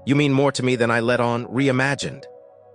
You Mean More to Me Than I Let On, Reimagined,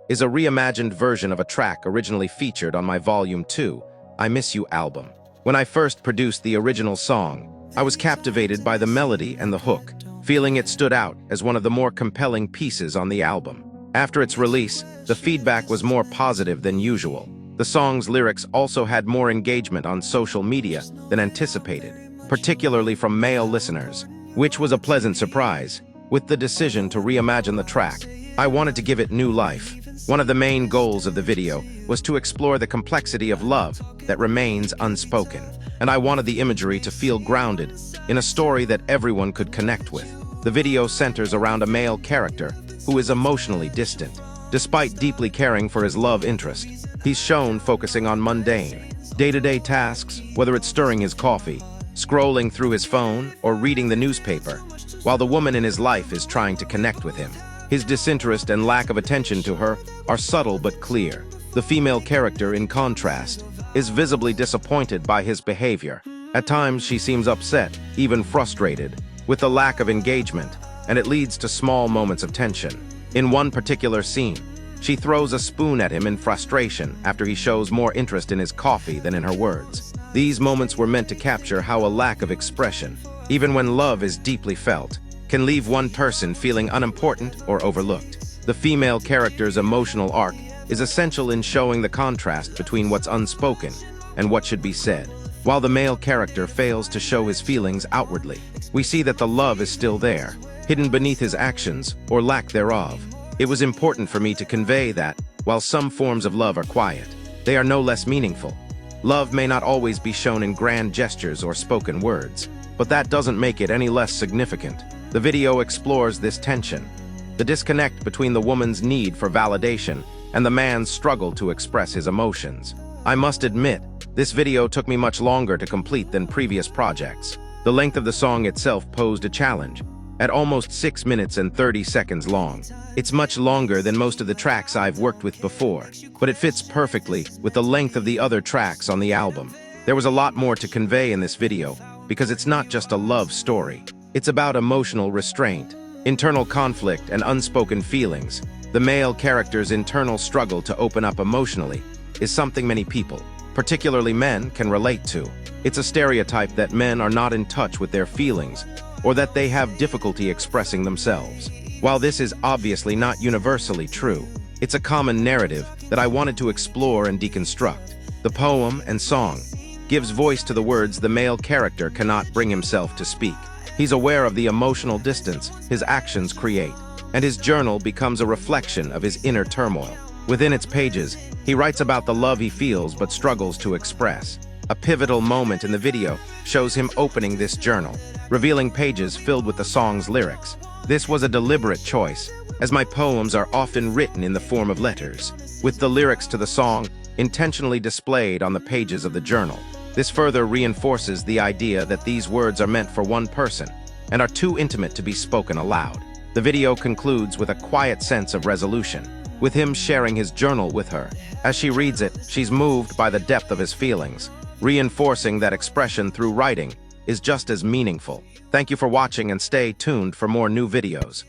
is a reimagined version of a track originally featured on my Volume 2, I Miss You album. When I first produced the original song, I was captivated by the melody and the hook, feeling it stood out as one of the more compelling pieces on the album. After its release, the feedback was more positive than usual. The song's lyrics also had more engagement on social media than anticipated, particularly from male listeners, which was a pleasant surprise. With the decision to reimagine the track, I wanted to give it new life. One of the main goals of the video was to explore the complexity of love that remains unspoken, and I wanted the imagery to feel grounded in a story that everyone could connect with. The video centers around a male character who is emotionally distant. Despite deeply caring for his love interest, he's shown focusing on mundane, day-to-day tasks, whether it's stirring his coffee, scrolling through his phone, or reading the newspaper, while the woman in his life is trying to connect with him. His disinterest and lack of attention to her are subtle but clear. The female character, in contrast, is visibly disappointed by his behavior. At times, she seems upset, even frustrated, with the lack of engagement, and it leads to small moments of tension. In one particular scene, she throws a spoon at him in frustration after he shows more interest in his coffee than in her words. These moments were meant to capture how a lack of expression, even when love is deeply felt, can leave one person feeling unimportant or overlooked. The female character's emotional arc is essential in showing the contrast between what's unspoken and what should be said. While the male character fails to show his feelings outwardly, we see that the love is still there, hidden beneath his actions or lack thereof. It was important for me to convey that, while some forms of love are quiet, they are no less meaningful. Love may not always be shown in grand gestures or spoken words, but that doesn't make it any less significant. The video explores this tension, the disconnect between the woman's need for validation and the man's struggle to express his emotions. I must admit, this video took me much longer to complete than previous projects. The length of the song itself posed a challenge, at almost 6 minutes and 30 seconds long. It's much longer than most of the tracks I've worked with before, but it fits perfectly with the length of the other tracks on the album. There was a lot more to convey in this video, because it's not just a love story. It's about emotional restraint, internal conflict, and unspoken feelings. The male character's internal struggle to open up emotionally is something many people, particularly men, can relate to. It's a stereotype that men are not in touch with their feelings, or that they have difficulty expressing themselves. While this is obviously not universally true, it's a common narrative that I wanted to explore and deconstruct. The poem and song gives voice to the words the male character cannot bring himself to speak. He's aware of the emotional distance his actions create, and his journal becomes a reflection of his inner turmoil. Within its pages, he writes about the love he feels but struggles to express. A pivotal moment in the video shows him opening this journal, revealing pages filled with the song's lyrics. This was a deliberate choice, as my poems are often written in the form of letters, with the lyrics to the song intentionally displayed on the pages of the journal. This further reinforces the idea that these words are meant for one person and are too intimate to be spoken aloud. The video concludes with a quiet sense of resolution, with him sharing his journal with her. As she reads it, she's moved by the depth of his feelings, reinforcing that expression through writing is just as meaningful. Thank you for watching, and stay tuned for more new videos.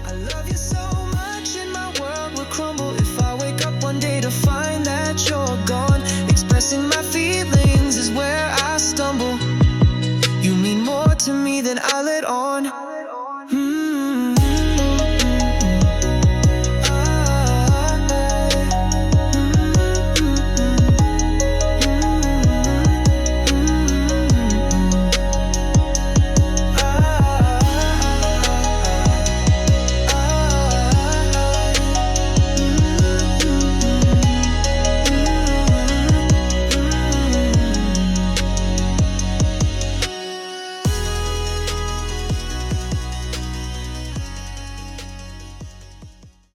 I love you so much, and my world will crumble if I wake up one day to find that you're gone. Expressing my feelings is where I stumble. You mean more to me than I let on.